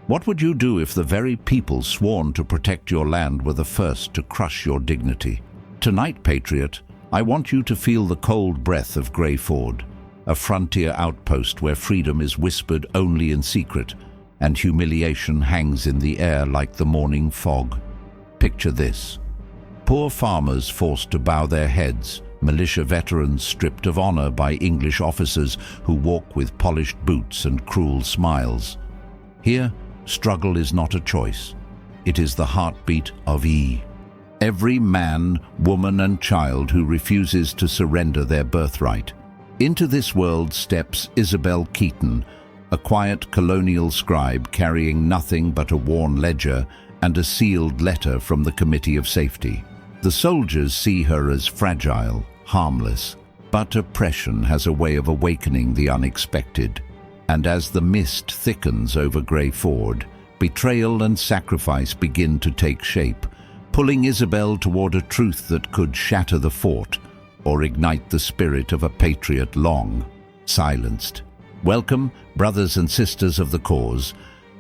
What would you do if the very people sworn to protect your land were the first to crush your dignity? Tonight, Patriot, I want you to feel the cold breath of Grey Ford, a frontier outpost where freedom is whispered only in secret and humiliation hangs in the air like the morning fog. Picture this. Poor farmers forced to bow their heads, militia veterans stripped of honor by English officers who walk with polished boots and cruel smiles. Here, struggle is not a choice. It is the heartbeat of every man, woman, and child who refuses to surrender their birthright. Into this world steps Isabel Keaton, a quiet colonial scribe carrying nothing but a worn ledger and a sealed letter from the Committee of Safety. The soldiers see her as fragile, harmless, but oppression has a way of awakening the unexpected. And as the mist thickens over Grey Ford, betrayal and sacrifice begin to take shape, pulling Isabel toward a truth that could shatter the fort or ignite the spirit of a patriot long silenced. Welcome, brothers and sisters of the cause.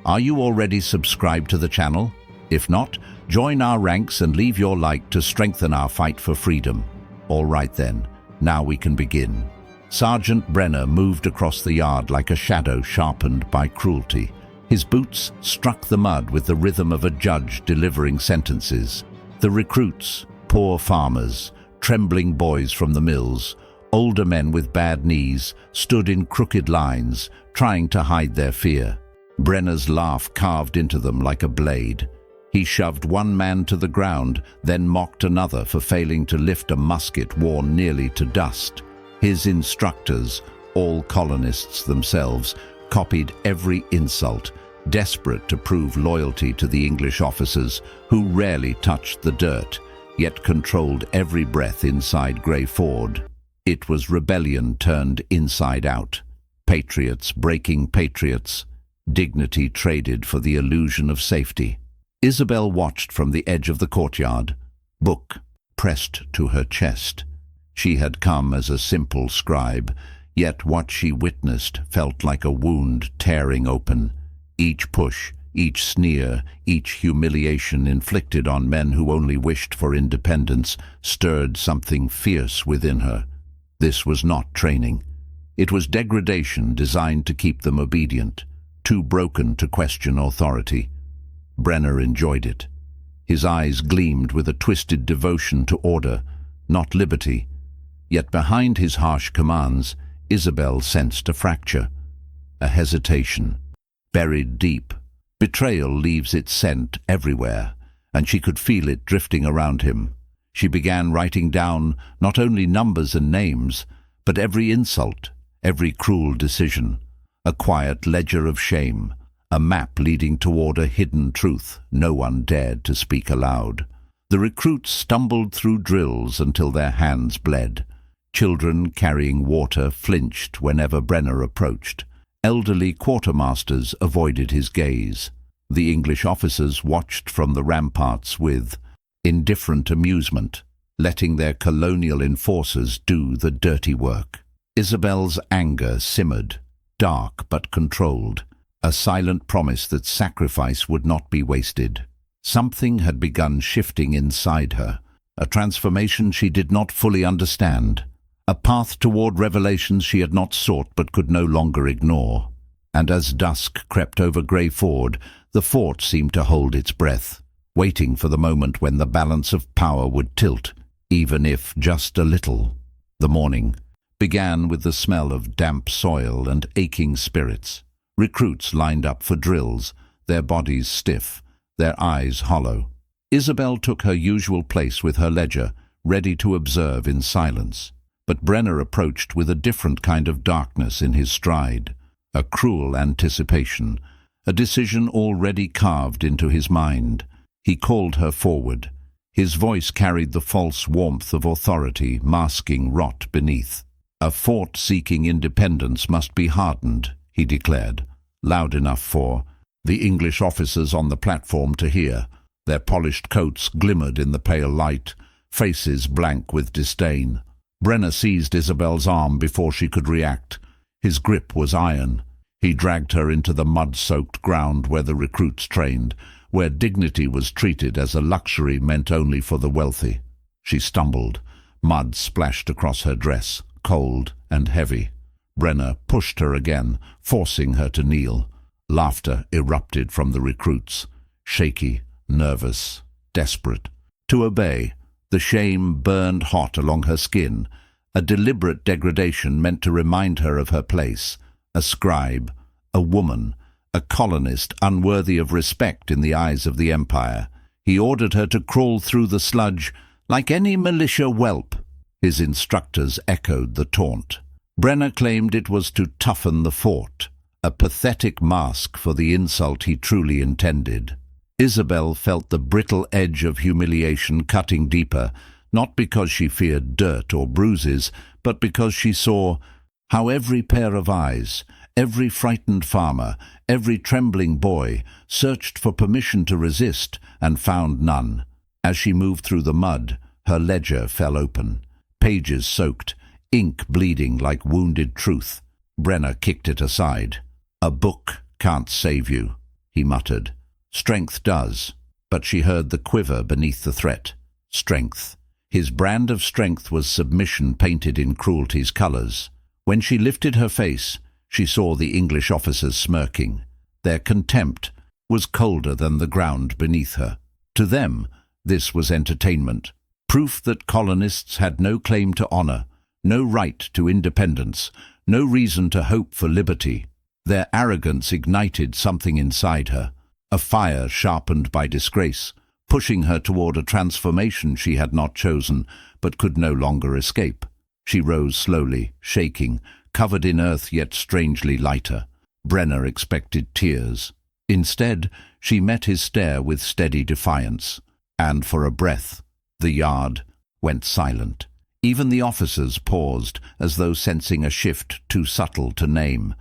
Are you already subscribed to the channel? If not, join our ranks and leave your like to strengthen our fight for freedom. All right then, now we can begin. Sergeant Brenner moved across the yard like a shadow sharpened by cruelty. His boots struck the mud with the rhythm of a judge delivering sentences. The recruits, poor farmers, trembling boys from the mills, older men with bad knees, stood in crooked lines, trying to hide their fear. Brenner's laugh carved into them like a blade. He shoved one man to the ground, then mocked another for failing to lift a musket worn nearly to dust. His instructors, all colonists themselves, copied every insult, desperate to prove loyalty to the English officers who rarely touched the dirt, yet controlled every breath inside Grey Ford. It was rebellion turned inside out. Patriots breaking patriots, dignity traded for the illusion of safety. Isabel watched from the edge of the courtyard, book pressed to her chest. She had come as a simple scribe, yet what she witnessed felt like a wound tearing open. Each push, each sneer, each humiliation inflicted on men who only wished for independence stirred something fierce within her. This was not training. It was degradation designed to keep them obedient, too broken to question authority. Brenner enjoyed it. His eyes gleamed with a twisted devotion to order, not liberty. Yet behind his harsh commands, Isabel sensed a fracture, a hesitation. Buried deep, betrayal leaves its scent everywhere, and she could feel it drifting around him. She began writing down not only numbers and names, but every insult, every cruel decision, a quiet ledger of shame, a map leading toward a hidden truth no one dared to speak aloud. The recruits stumbled through drills until their hands bled. Children carrying water flinched whenever Brenner approached. Elderly quartermasters avoided his gaze. The English officers watched from the ramparts with indifferent amusement, letting their colonial enforcers do the dirty work. Isabel's anger simmered, dark but controlled, a silent promise that sacrifice would not be wasted. Something had begun shifting inside her, a transformation she did not fully understand, a path toward revelations she had not sought but could no longer ignore. And as dusk crept over Grey Ford, the fort seemed to hold its breath, waiting for the moment when the balance of power would tilt, even if just a little. The morning began with the smell of damp soil and aching spirits. Recruits lined up for drills, their bodies stiff, their eyes hollow. Isabel took her usual place with her ledger, ready to observe in silence. But Brenner approached with a different kind of darkness in his stride, a cruel anticipation, a decision already carved into his mind. He called her forward. His voice carried the false warmth of authority, masking rot beneath. A fort seeking independence must be hardened, he declared, loud enough for the English officers on the platform to hear. Their polished coats glimmered in the pale light, faces blank with disdain. Brenner seized Isabel's arm before she could react. His grip was iron, He dragged her into the mud-soaked ground where the recruits trained, where dignity was treated as a luxury meant only for the wealthy. She stumbled. Mud splashed across her dress, cold and heavy. Brenner pushed her again, forcing her to kneel. Laughter erupted from the recruits, shaky, nervous, desperate. To obey, the shame burned hot along her skin, a deliberate degradation meant to remind her of her place, a scribe, a woman, a colonist unworthy of respect in the eyes of the Empire. He ordered her to crawl through the sludge like any militia whelp. His instructors echoed the taunt. Brenner claimed it was to toughen the fort, a pathetic mask for the insult he truly intended. Isabel felt the brittle edge of humiliation cutting deeper, not because she feared dirt or bruises, but because she saw how every pair of eyes, every frightened farmer, every trembling boy searched for permission to resist and found none. As she moved through the mud, her ledger fell open. Pages soaked, ink bleeding like wounded truth. Brenner kicked it aside. "A book can't save you," he muttered. "Strength does." But she heard the quiver beneath the threat. Strength. His brand of strength was submission painted in cruelty's colors. When she lifted her face, she saw the English officers smirking. Their contempt was colder than the ground beneath her. To them, this was entertainment, proof that colonists had no claim to honor, no right to independence, no reason to hope for liberty. Their arrogance ignited something inside her, a fire sharpened by disgrace, pushing her toward a transformation she had not chosen, but could no longer escape. She rose slowly, shaking, covered in earth yet strangely lighter. Brenner expected tears. Instead, she met his stare with steady defiance, and for a breath, the yard went silent. Even the officers paused, as though sensing a shift too subtle to name.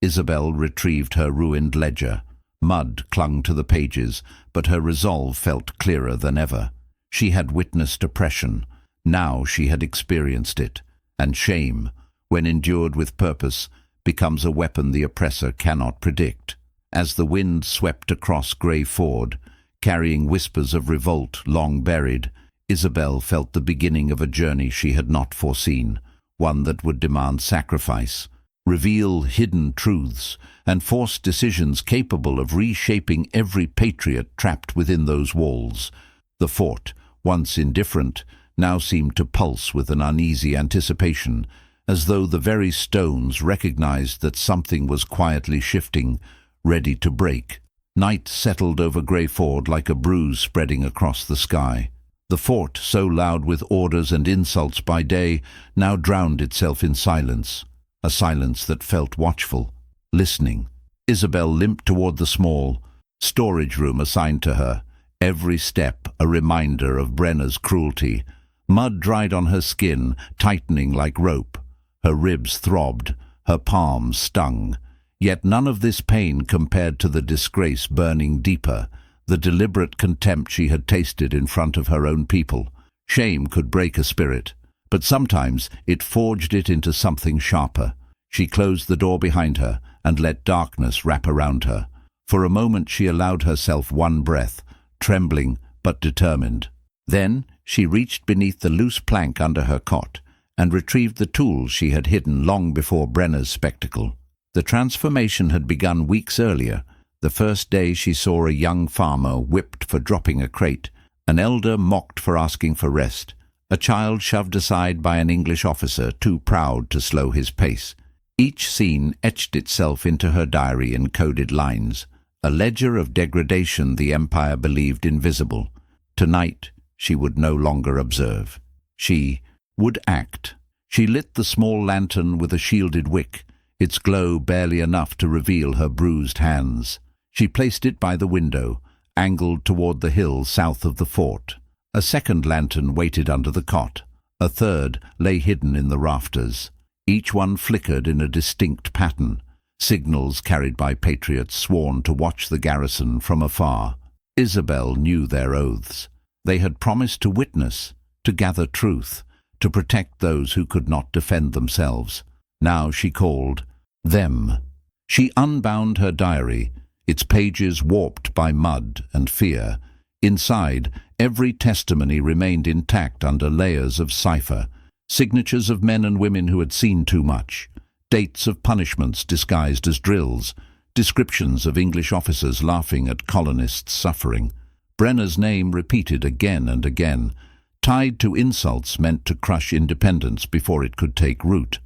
Isabel retrieved her ruined ledger. Mud clung to the pages, but her resolve felt clearer than ever. She had witnessed oppression. Now she had experienced it. And shame, when endured with purpose, becomes a weapon the oppressor cannot predict. As the wind swept across Grey Ford, carrying whispers of revolt long buried, Isabel felt the beginning of a journey she had not foreseen, one that would demand sacrifice, reveal hidden truths, and force decisions capable of reshaping every patriot trapped within those walls. The fort, once indifferent, now seemed to pulse with an uneasy anticipation, as though the very stones recognized that something was quietly shifting, ready to break. Night settled over Grey Ford like a bruise spreading across the sky. The fort, so loud with orders and insults by day, now drowned itself in silence, a silence that felt watchful, listening. Isabel limped toward the small storage room assigned to her, every step a reminder of Brenner's cruelty. Mud dried on her skin, tightening like rope. Her ribs throbbed, her palms stung. Yet none of this pain compared to the disgrace burning deeper, the deliberate contempt she had tasted in front of her own people. Shame could break a spirit, but sometimes it forged it into something sharper. She closed the door behind her and let darkness wrap around her. For a moment she allowed herself one breath, trembling but determined. Then she reached beneath the loose plank under her cot and retrieved the tools she had hidden long before Brenner's spectacle. The transformation had begun weeks earlier, the first day she saw a young farmer whipped for dropping a crate, an elder mocked for asking for rest, a child shoved aside by an English officer too proud to slow his pace. Each scene etched itself into her diary in coded lines, a ledger of degradation the Empire believed invisible. Tonight, she would no longer observe. She would act. She lit the small lantern with a shielded wick, its glow barely enough to reveal her bruised hands. She placed it by the window, angled toward the hill south of the fort. A second lantern waited under the cot. A third lay hidden in the rafters. Each one flickered in a distinct pattern, signals carried by patriots sworn to watch the garrison from afar. Isabel knew their oaths. They had promised to witness, to gather truth, to protect those who could not defend themselves. Now she called them. She unbound her diary, its pages warped by mud and fear. Inside, every testimony remained intact under layers of cipher, signatures of men and women who had seen too much, dates of punishments disguised as drills, descriptions of English officers laughing at colonists' suffering. Brenner's name repeated again and again, tied to insults meant to crush independence before it could take root.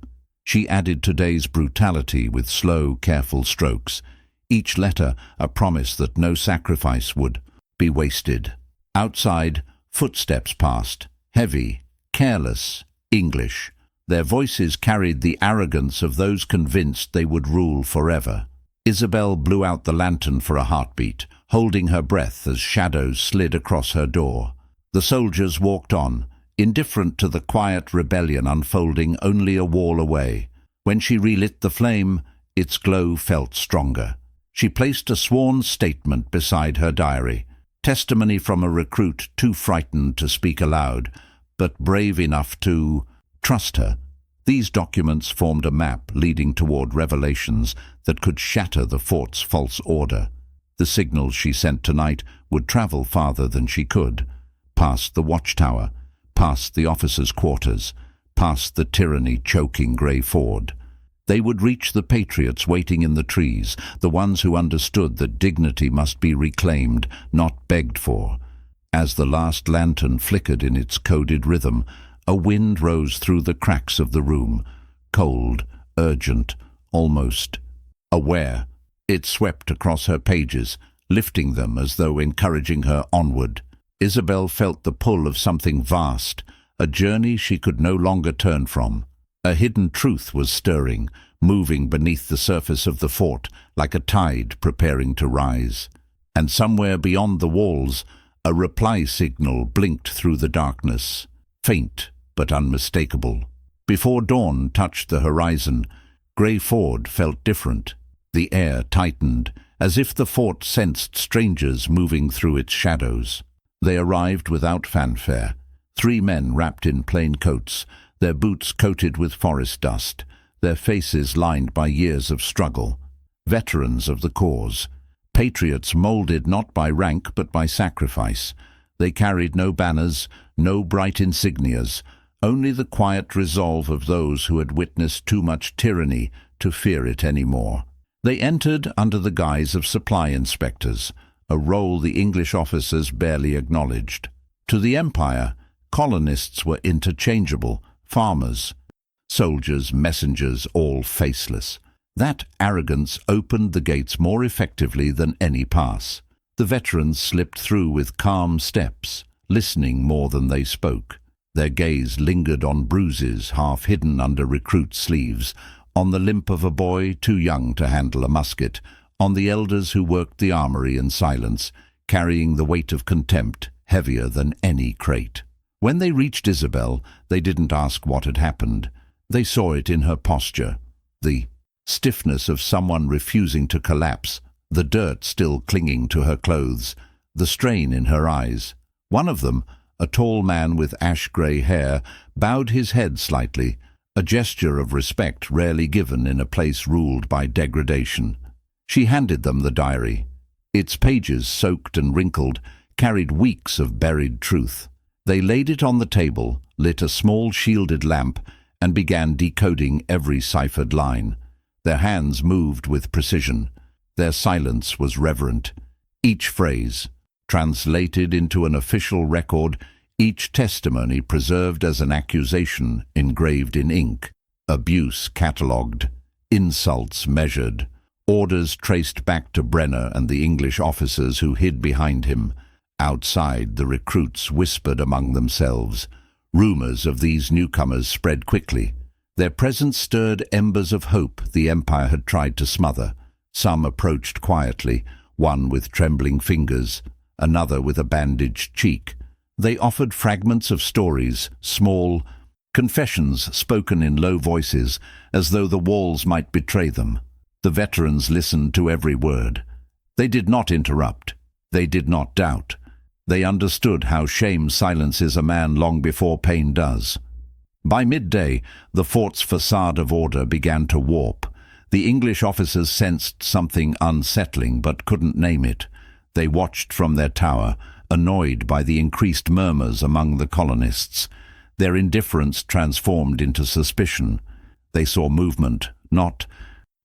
She added today's brutality with slow, careful strokes, each letter a promise that no sacrifice would be wasted. Outside, footsteps passed, heavy, careless, English. Their voices carried the arrogance of those convinced they would rule forever. Isabel blew out the lantern for a heartbeat, holding her breath as shadows slid across her door. The soldiers walked on, indifferent to the quiet rebellion unfolding only a wall away. When she relit the flame, its glow felt stronger. She placed a sworn statement beside her diary, testimony from a recruit too frightened to speak aloud, but brave enough to trust her. These documents formed a map leading toward revelations that could shatter the fort's false order. The signals she sent tonight would travel farther than she could, past the watchtower, past the officers' quarters, past the tyranny-choking grey Ford. They would reach the Patriots waiting in the trees, the ones who understood that dignity must be reclaimed, not begged for. As the last lantern flickered in its coded rhythm, a wind rose through the cracks of the room, cold, urgent, almost aware. It swept across her pages, lifting them as though encouraging her onward. Isabel felt the pull of something vast, a journey she could no longer turn from. A hidden truth was stirring, moving beneath the surface of the fort like a tide preparing to rise. And somewhere beyond the walls, a reply signal blinked through the darkness, faint but unmistakable. Before dawn touched the horizon, grey Ford felt different. The air tightened, as if the fort sensed strangers moving through its shadows. They arrived without fanfare, 3 men wrapped in plain coats, their boots coated with forest dust, their faces lined by years of struggle. Veterans of the cause, patriots molded not by rank but by sacrifice. They carried no banners, no bright insignias, only the quiet resolve of those who had witnessed too much tyranny to fear it any more. They entered under the guise of supply inspectors, a role the English officers barely acknowledged. To the Empire, colonists were interchangeable, farmers, soldiers, messengers, all faceless. That arrogance opened the gates more effectively than any pass. The veterans slipped through with calm steps, listening more than they spoke. Their gaze lingered on bruises half hidden under recruit sleeves, on the limp of a boy too young to handle a musket, on the elders who worked the armory in silence, carrying the weight of contempt heavier than any crate. When they reached Isabel, they didn't ask what had happened. They saw it in her posture, the stiffness of someone refusing to collapse, the dirt still clinging to her clothes, the strain in her eyes. One of them, a tall man with ash-grey hair, bowed his head slightly, a gesture of respect rarely given in a place ruled by degradation. She handed them the diary. Its pages, soaked and wrinkled, carried weeks of buried truth. They laid it on the table, lit a small shielded lamp, and began decoding every ciphered line. Their hands moved with precision. Their silence was reverent. Each phrase, translated into an official record, each testimony preserved as an accusation engraved in ink, abuse catalogued, insults measured, orders traced back to Brenner and the English officers who hid behind him. Outside, the recruits whispered among themselves. Rumors of these newcomers spread quickly. Their presence stirred embers of hope the Empire had tried to smother. Some approached quietly, one with trembling fingers, another with a bandaged cheek. They offered fragments of stories, small confessions spoken in low voices, as though the walls might betray them. The veterans listened to every word. They did not interrupt. They did not doubt. They understood how shame silences a man long before pain does. By midday, the fort's facade of order began to warp. The English officers sensed something unsettling but couldn't name it. They watched from their tower, annoyed by the increased murmurs among the colonists. Their indifference transformed into suspicion. They saw movement, not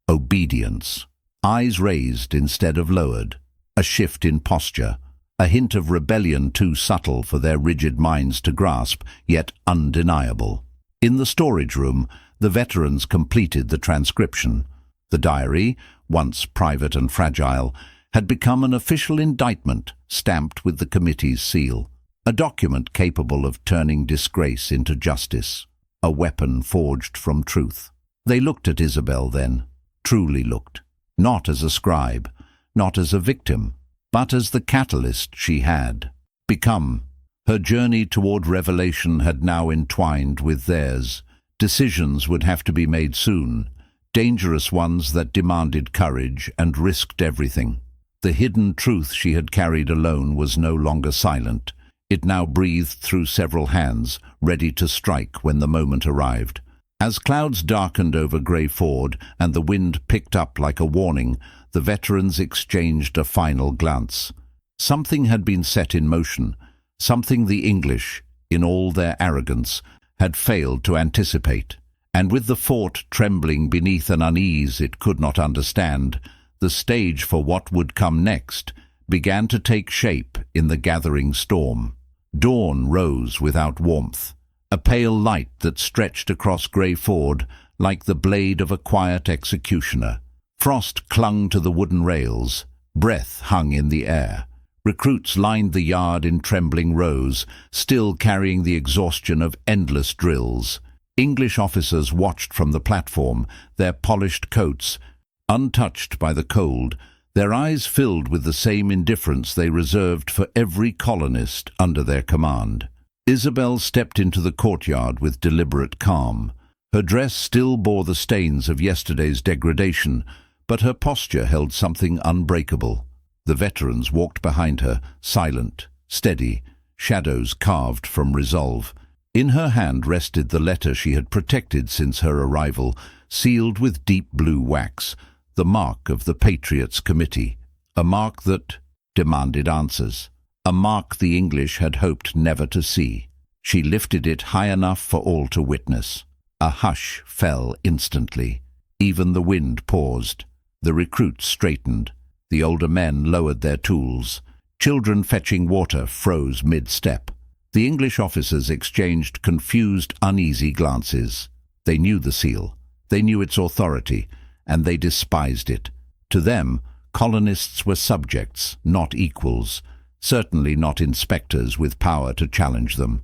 obedience. Eyes raised instead of lowered. A shift in posture. A hint of rebellion too subtle for their rigid minds to grasp, yet undeniable. In the storage room, the veterans completed the transcription. The diary, once private and fragile, had become an official indictment stamped with the committee's seal. A document capable of turning disgrace into justice. A weapon forged from truth. They looked at Isabel then, truly looked. Not as a scribe, not as a victim, but as the catalyst she had become. Her journey toward revelation had now entwined with theirs. Decisions would have to be made soon, dangerous ones that demanded courage and risked everything. The hidden truth she had carried alone was no longer silent. It now breathed through several hands, ready to strike when the moment arrived. As clouds darkened over Grey Ford and the wind picked up like a warning, the veterans exchanged a final glance. Something had been set in motion, something the English, in all their arrogance, had failed to anticipate. And with the fort trembling beneath an unease it could not understand, the stage for what would come next began to take shape in the gathering storm. Dawn rose without warmth, a pale light that stretched across Grey Ford like the blade of a quiet executioner. Frost clung to the wooden rails, breath hung in the air. Recruits lined the yard in trembling rows, still carrying the exhaustion of endless drills. English officers watched from the platform, their polished coats untouched by the cold, their eyes filled with the same indifference they reserved for every colonist under their command. Isabel stepped into the courtyard with deliberate calm. Her dress still bore the stains of yesterday's degradation, but her posture held something unbreakable. The veterans walked behind her, silent, steady, shadows carved from resolve. In her hand rested the letter she had protected since her arrival, sealed with deep blue wax, the mark of the Patriots Committee, a mark that demanded answers, a mark the English had hoped never to see. She lifted it high enough for all to witness. A hush fell instantly. Even the wind paused. The recruits straightened. The older men lowered their tools. Children fetching water froze mid-step. The English officers exchanged confused, uneasy glances. They knew the seal. They knew its authority, and they despised it. To them, colonists were subjects, not equals, certainly not inspectors with power to challenge them.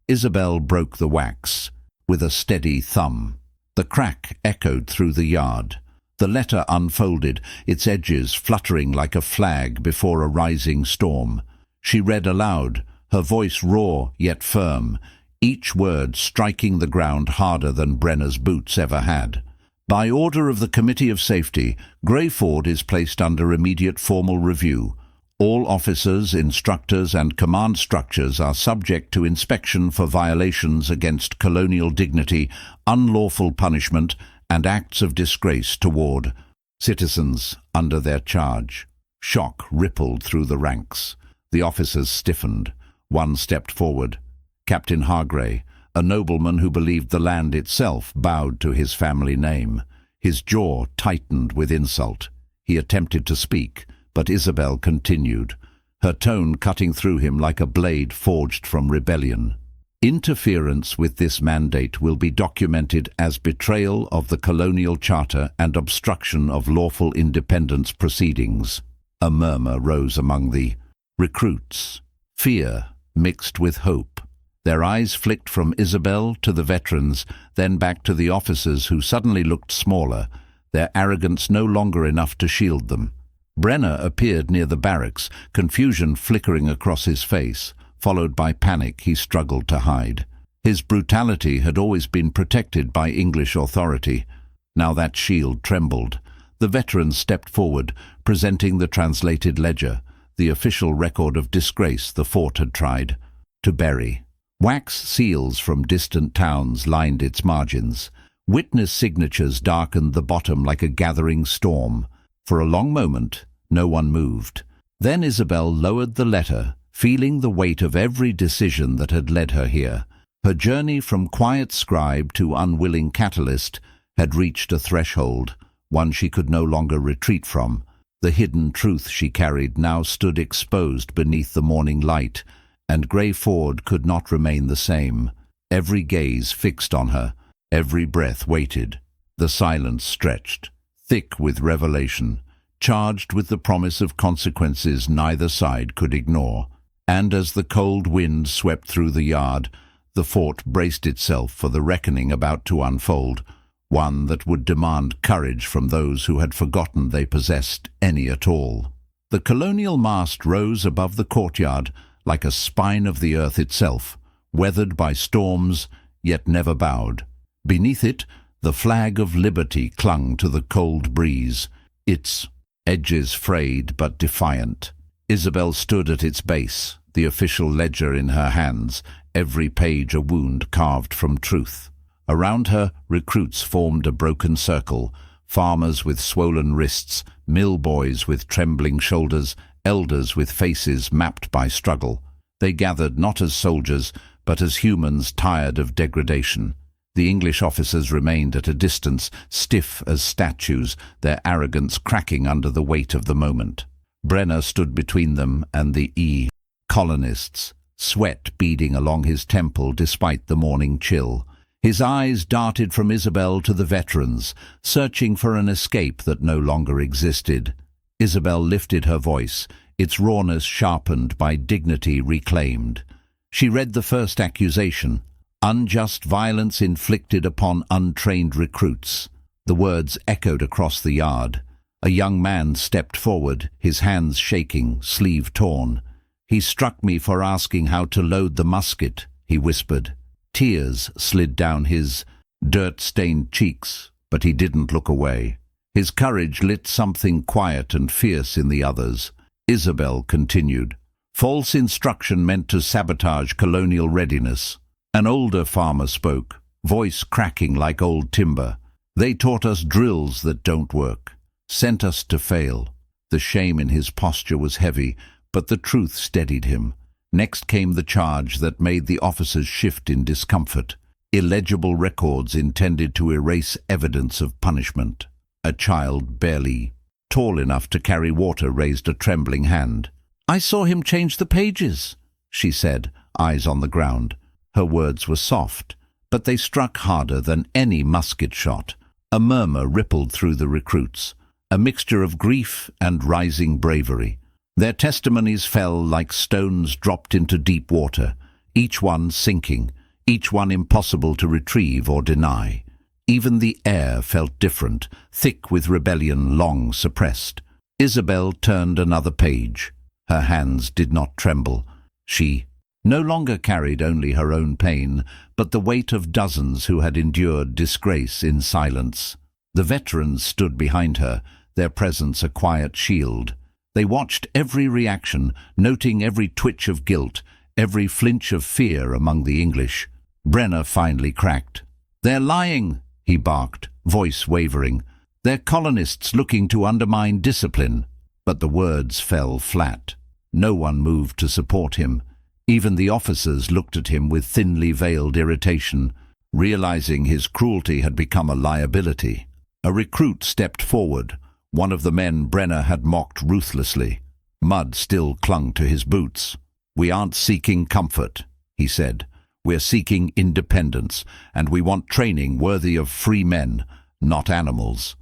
Isabel broke the wax with a steady thumb. The crack echoed through the yard. The letter unfolded, its edges fluttering like a flag before a rising storm. She read aloud, her voice raw yet firm, each word striking the ground harder than Brenner's boots ever had. By order of the Committee of Safety, Grey Ford is placed under immediate formal review. All officers, instructors and command structures are subject to inspection for violations against colonial dignity, unlawful punishment, and acts of disgrace toward citizens under their charge. Shock rippled through the ranks. The officers stiffened. One stepped forward. Captain Hargrave, a nobleman who believed the land itself, bowed to his family name. His jaw tightened with insult. He attempted to speak, but Isabel continued, her tone cutting through him like a blade forged from rebellion. Interference with this mandate will be documented as betrayal of the colonial charter and obstruction of lawful independence proceedings. A murmur rose among the recruits. Fear mixed with hope. Their eyes flicked from Isabel to the veterans, then back to the officers who suddenly looked smaller, their arrogance no longer enough to shield them. Brenner appeared near the barracks, confusion flickering across his face, followed by panic he struggled to hide. His brutality had always been protected by English authority. Now that shield trembled. The veterans stepped forward, presenting the translated ledger, the official record of disgrace the fort had tried to bury. Wax seals from distant towns lined its margins. Witness signatures darkened the bottom like a gathering storm. For a long moment, no one moved. Then Isabel lowered the letter, feeling the weight of every decision that had led her here. Her journey from quiet scribe to unwilling catalyst had reached a threshold, one she could no longer retreat from. The hidden truth she carried now stood exposed beneath the morning light, and Grey Ford could not remain the same. Every gaze fixed on her, every breath waited. The silence stretched, thick with revelation, charged with the promise of consequences neither side could ignore. And as the cold wind swept through the yard, the fort braced itself for the reckoning about to unfold, one that would demand courage from those who had forgotten they possessed any at all. The colonial mast rose above the courtyard like a spine of the earth itself, weathered by storms, yet never bowed. Beneath it, the flag of liberty clung to the cold breeze, its edges frayed but defiant. Isabel stood at its base, the official ledger in her hands, every page a wound carved from truth. Around her, recruits formed a broken circle, farmers with swollen wrists, mill boys with trembling shoulders, elders with faces mapped by struggle. They gathered not as soldiers, but as humans tired of degradation. The English officers remained at a distance, stiff as statues, their arrogance cracking under the weight of the moment. Brenner stood between them and the colonists, sweat beading along his temple despite the morning chill. His eyes darted from Isabel to the veterans, searching for an escape that no longer existed. Isabel lifted her voice, its rawness sharpened by dignity reclaimed. She read the first accusation, unjust violence inflicted upon untrained recruits. The words echoed across the yard. A young man stepped forward, his hands shaking, sleeve torn. "He struck me for asking how to load the musket," he whispered. Tears slid down his dirt-stained cheeks, but he didn't look away. His courage lit something quiet and fierce in the others. Isabel continued. "False instruction meant to sabotage colonial readiness." An older farmer spoke, voice cracking like old timber. "They taught us drills that don't work, sent us to fail." The shame in his posture was heavy, but the truth steadied him. Next came the charge that made the officers shift in discomfort. Illegible records intended to erase evidence of punishment. A child barely tall enough to carry water raised a trembling hand. "I saw him change the pages," she said, eyes on the ground. Her words were soft, but they struck harder than any musket shot. A murmur rippled through the recruits, a mixture of grief and rising bravery. Their testimonies fell like stones dropped into deep water, each one sinking, each one impossible to retrieve or deny. Even the air felt different, thick with rebellion long suppressed. Isabel turned another page. Her hands did not tremble. She no longer carried only her own pain, but the weight of dozens who had endured disgrace in silence. The veterans stood behind her, their presence a quiet shield. They watched every reaction, noting every twitch of guilt, every flinch of fear among the English. Brenner finally cracked. "They're lying," he barked, voice wavering. "They're colonists looking to undermine discipline." But the words fell flat. No one moved to support him. Even the officers looked at him with thinly veiled irritation, realizing his cruelty had become a liability. A recruit stepped forward, one of the men Brenner had mocked ruthlessly. Mud still clung to his boots. "We aren't seeking comfort," he said. "We're seeking independence, and we want training worthy of free men, not animals."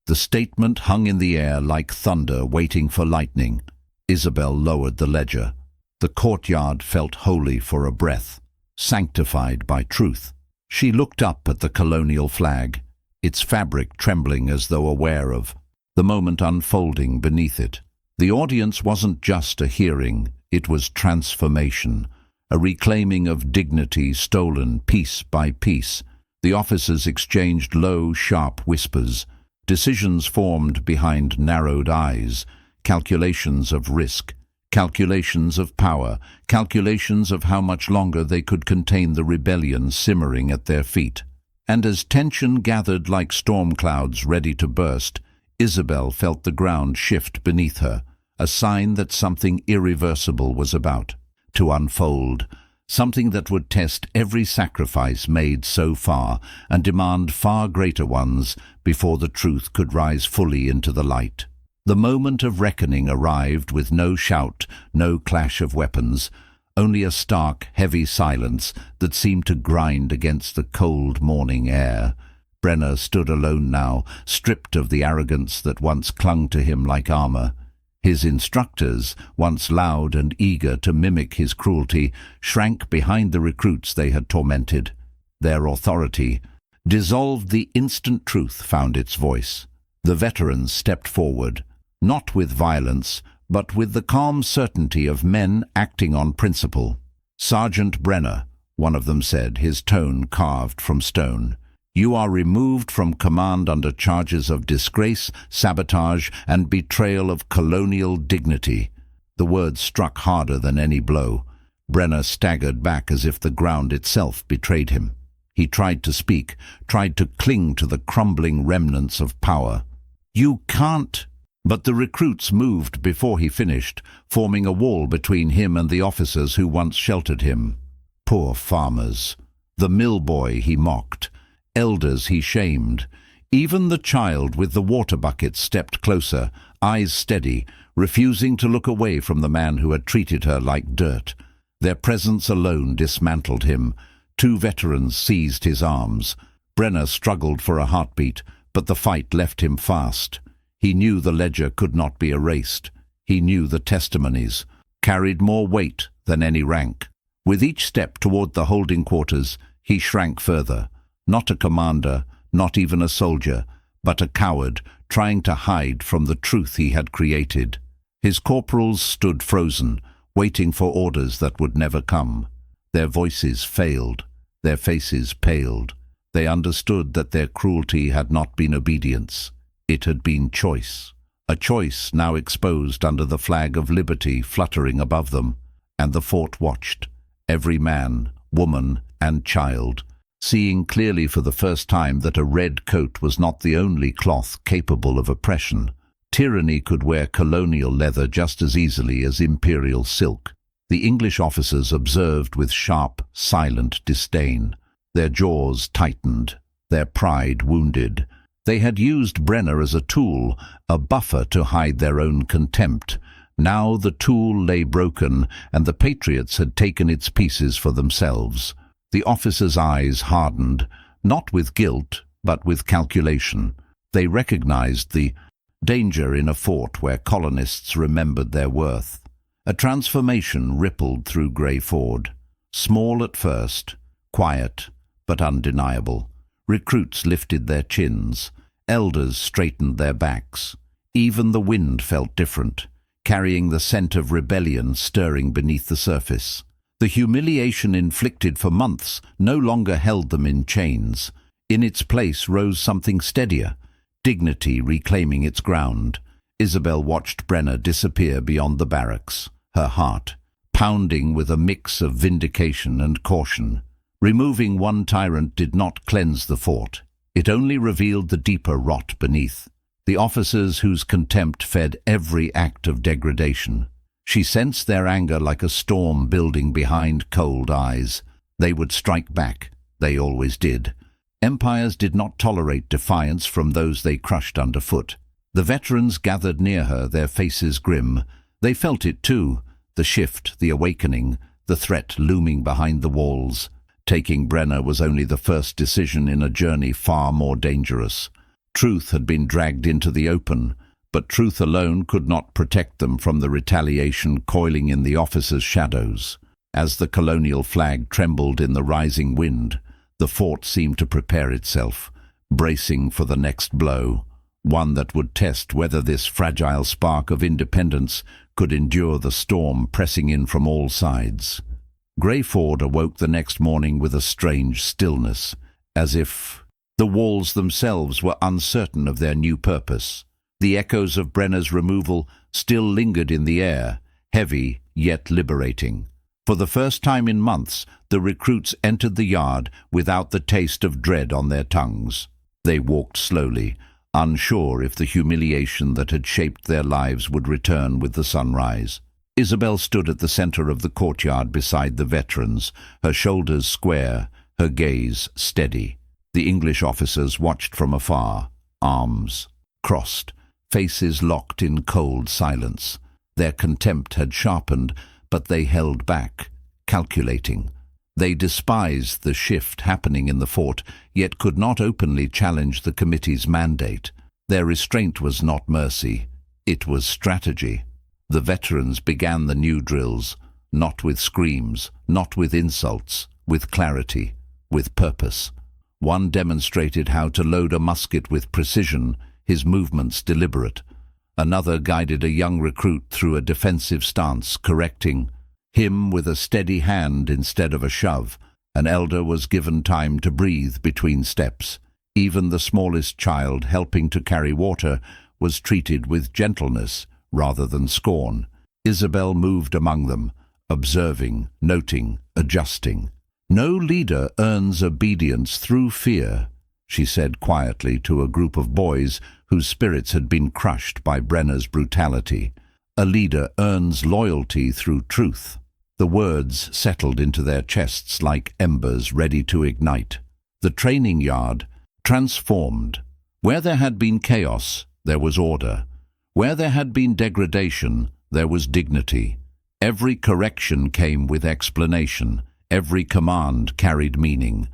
The statement hung in the air like thunder waiting for lightning. Isabel lowered the ledger. The courtyard felt holy for a breath, sanctified by truth. She looked up at the colonial flag, its fabric trembling as though aware of the moment unfolding beneath it. The audience wasn't just a hearing, it was transformation, a reclaiming of dignity stolen piece by piece. The officers exchanged low, sharp whispers, decisions formed behind narrowed eyes, calculations of risk, calculations of power, calculations of how much longer they could contain the rebellion simmering at their feet. And as tension gathered like storm clouds ready to burst, Isabel felt the ground shift beneath her, a sign that something irreversible was about to unfold, something that would test every sacrifice made so far and demand far greater ones before the truth could rise fully into the light. The moment of reckoning arrived with no shout, no clash of weapons, only a stark, heavy silence that seemed to grind against the cold morning air. Brenner stood alone now, stripped of the arrogance that once clung to him like armor. His instructors, once loud and eager to mimic his cruelty, shrank behind the recruits they had tormented. Their authority, dissolved the instant truth, found its voice. The veterans stepped forward, not with violence, but with the calm certainty of men acting on principle. "Sergeant Brenner," one of them said, his tone carved from stone, "you are removed from command under charges of disgrace, sabotage, and betrayal of colonial dignity." The words struck harder than any blow. Brenner staggered back as if the ground itself betrayed him. He tried to speak, tried to cling to the crumbling remnants of power. "You can't—" But the recruits moved before he finished, forming a wall between him and the officers who once sheltered him. Poor farmers. The mill boy he mocked. Elders he shamed. Even the child with the water bucket stepped closer, eyes steady, refusing to look away from the man who had treated her like dirt. Their presence alone dismantled him. Two veterans seized his arms. Brenner struggled for a heartbeat, but the fight left him fast. He knew the ledger could not be erased. He knew the testimonies carried more weight than any rank. With each step toward the holding quarters, he shrank further. Not a commander, not even a soldier, but a coward trying to hide from the truth he had created. His corporals stood frozen, waiting for orders that would never come. Their voices failed, their faces paled. They understood that their cruelty had not been obedience. It had been choice, a choice now exposed under the flag of liberty fluttering above them, and the fort watched, every man, woman, and child, seeing clearly for the first time that a red coat was not the only cloth capable of oppression. Tyranny could wear colonial leather just as easily as imperial silk. The English officers observed with sharp, silent disdain. Their jaws tightened, their pride wounded. They had used Brenner as a tool, a buffer to hide their own contempt. Now the tool lay broken, and the Patriots had taken its pieces for themselves. The officers' eyes hardened, not with guilt, but with calculation. They recognized the danger in a fort where colonists remembered their worth. A transformation rippled through Grey Ford. Small at first, quiet, but undeniable. Recruits lifted their chins. Elders straightened their backs. Even the wind felt different, carrying the scent of rebellion stirring beneath the surface. The humiliation inflicted for months no longer held them in chains. In its place rose something steadier, dignity reclaiming its ground. Isabel watched Brenner disappear beyond the barracks, her heart pounding with a mix of vindication and caution. Removing one tyrant did not cleanse the fort. It only revealed the deeper rot beneath, the officers whose contempt fed every act of degradation. She sensed their anger like a storm building behind cold eyes. They would strike back. They always did. Empires did not tolerate defiance from those they crushed underfoot. The veterans gathered near her, their faces grim. They felt it too, the shift, the awakening, the threat looming behind the walls. Taking Brenner was only the first decision in a journey far more dangerous. Truth had been dragged into the open, but truth alone could not protect them from the retaliation coiling in the officers' shadows. As the colonial flag trembled in the rising wind, the fort seemed to prepare itself, bracing for the next blow, one that would test whether this fragile spark of independence could endure the storm pressing in from all sides. Grey Ford awoke the next morning with a strange stillness, as if the walls themselves were uncertain of their new purpose. The echoes of Brenner's removal still lingered in the air, heavy yet liberating. For the first time in months, the recruits entered the yard without the taste of dread on their tongues. They walked slowly, unsure if the humiliation that had shaped their lives would return with the sunrise. Isabel stood at the center of the courtyard beside the veterans, her shoulders square, her gaze steady. The English officers watched from afar, arms crossed, faces locked in cold silence. Their contempt had sharpened, but they held back, calculating. They despised the shift happening in the fort, yet could not openly challenge the committee's mandate. Their restraint was not mercy, it was strategy. The veterans began the new drills, not with screams, not with insults, with clarity, with purpose. One demonstrated how to load a musket with precision, his movements deliberate. Another guided a young recruit through a defensive stance, correcting him with a steady hand instead of a shove. An elder was given time to breathe between steps. Even the smallest child helping to carry water was treated with gentleness rather than scorn. Isabel moved among them, observing, noting, adjusting. "No leader earns obedience through fear," she said quietly to a group of boys whose spirits had been crushed by Brenner's brutality. "A leader earns loyalty through truth." The words settled into their chests like embers ready to ignite. The training yard transformed. Where there had been chaos, there was order. Where there had been degradation, there was dignity. Every correction came with explanation. Every command carried meaning.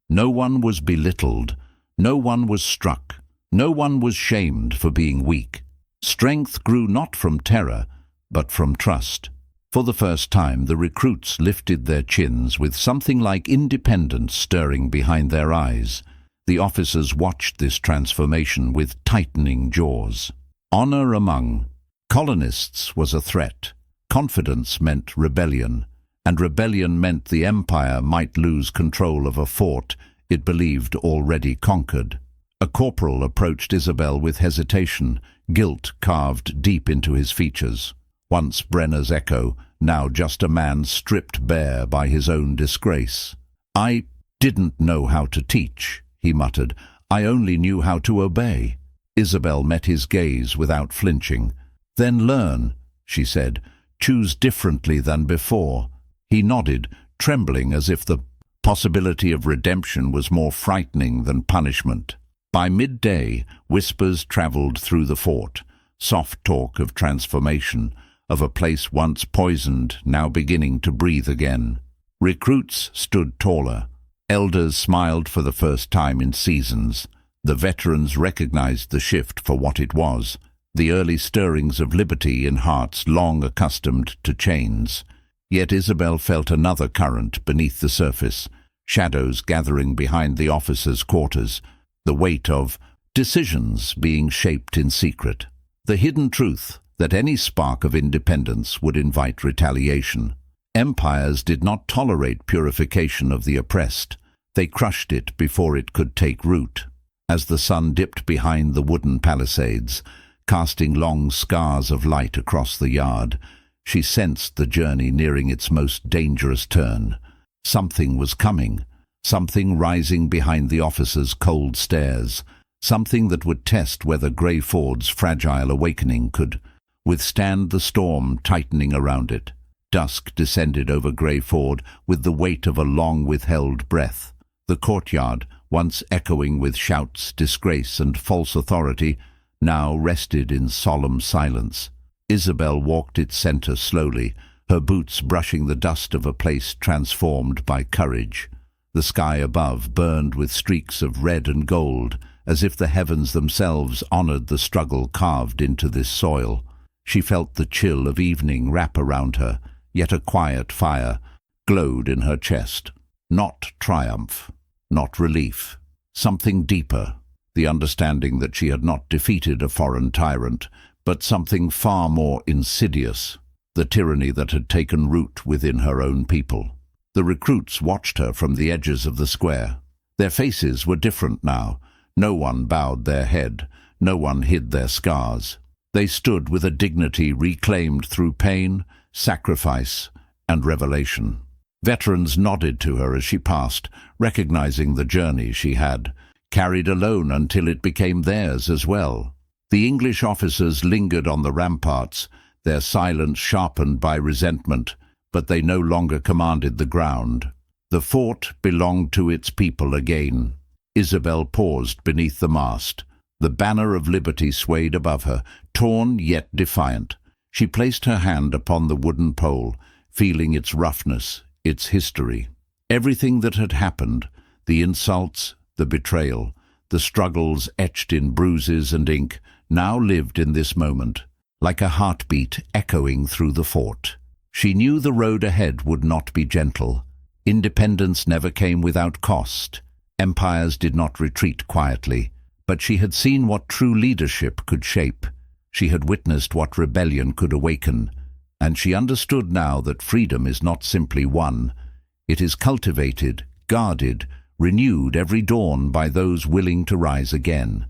No one was belittled. No one was struck. No one was shamed for being weak. Strength grew not from terror, but from trust. For the first time, the recruits lifted their chins with something like independence stirring behind their eyes. The officers watched this transformation with tightening jaws. Honor among colonists was a threat. Confidence meant rebellion, and rebellion meant the empire might lose control of a fort it believed already conquered. A corporal approached Isabel with hesitation, guilt carved deep into his features. Once Brenner's echo, now just a man stripped bare by his own disgrace. "I didn't know how to teach," he muttered. "I only knew how to obey." Isabel met his gaze without flinching. "Then learn," she said. "Choose differently than before." He nodded, trembling as if the possibility of redemption was more frightening than punishment. By midday, whispers traveled through the fort, soft talk of transformation, of a place once poisoned, now beginning to breathe again. Recruits stood taller. Elders smiled for the first time in seasons. The veterans recognized the shift for what it was, the early stirrings of liberty in hearts long accustomed to chains. Yet Isabel felt another current beneath the surface, shadows gathering behind the officers' quarters, the weight of decisions being shaped in secret, the hidden truth that any spark of independence would invite retaliation. Empires did not tolerate purification of the oppressed. They crushed it before it could take root. As the sun dipped behind the wooden palisades, casting long scars of light across the yard, she sensed the journey nearing its most dangerous turn. Something was coming, something rising behind the officers' cold stares, something that would test whether Grey Ford's fragile awakening could withstand the storm tightening around it. Dusk descended over Grey Ford with the weight of a long-withheld breath. The courtyard, once echoing with shouts, disgrace, and false authority, now rested in solemn silence. Isabel walked its center slowly, her boots brushing the dust of a place transformed by courage. The sky above burned with streaks of red and gold, as if the heavens themselves honored the struggle carved into this soil. She felt the chill of evening wrap around her, yet a quiet fire glowed in her chest. Not triumph, not relief, something deeper, the understanding that she had not defeated a foreign tyrant, but something far more insidious, the tyranny that had taken root within her own people. The recruits watched her from the edges of the square. Their faces were different now. No one bowed their head, no one hid their scars. They stood with a dignity reclaimed through pain, sacrifice, and revelation. Veterans nodded to her as she passed, recognizing the journey she had carried alone until it became theirs as well. The English officers lingered on the ramparts, their silence sharpened by resentment, but they no longer commanded the ground. The fort belonged to its people again. Isabel paused beneath the mast. The banner of liberty swayed above her, torn yet defiant. She placed her hand upon the wooden pole, feeling its roughness, its history. Everything that had happened, the insults, the betrayal, the struggles etched in bruises and ink, now lived in this moment, like a heartbeat echoing through the fort. She knew the road ahead would not be gentle. Independence never came without cost. Empires did not retreat quietly, but she had seen what true leadership could shape. She had witnessed what rebellion could awaken, and she understood now that freedom is not simply won. It is cultivated, guarded, renewed every dawn by those willing to rise again.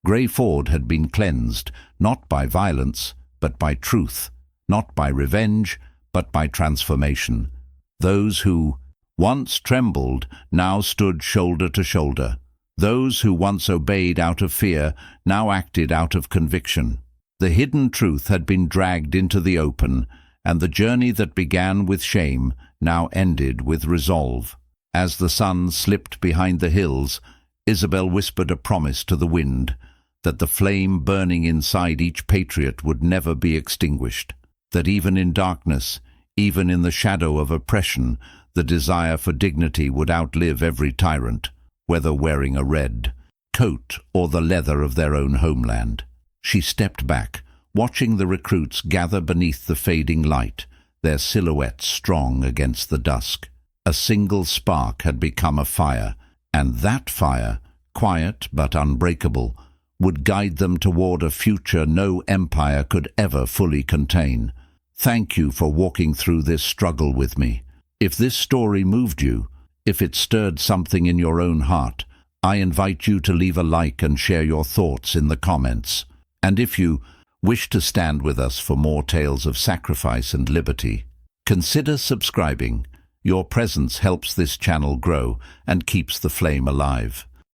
Grey Ford had been cleansed, not by violence, but by truth, not by revenge, but by transformation. Those who once trembled now stood shoulder to shoulder. Those who once obeyed out of fear now acted out of conviction. The hidden truth had been dragged into the open, and the journey that began with shame now ended with resolve. As the sun slipped behind the hills, Isabel whispered a promise to the wind, that the flame burning inside each patriot would never be extinguished, that even in darkness, even in the shadow of oppression, the desire for dignity would outlive every tyrant, whether wearing a red coat or the leather of their own homeland. She stepped back, watching the recruits gather beneath the fading light, their silhouettes strong against the dusk. A single spark had become a fire, and that fire, quiet but unbreakable, would guide them toward a future no empire could ever fully contain. Thank you for walking through this struggle with me. If this story moved you, if it stirred something in your own heart, I invite you to leave a like and share your thoughts in the comments. And if you wish to stand with us for more tales of sacrifice and liberty, consider subscribing. Your presence helps this channel grow and keeps the flame alive.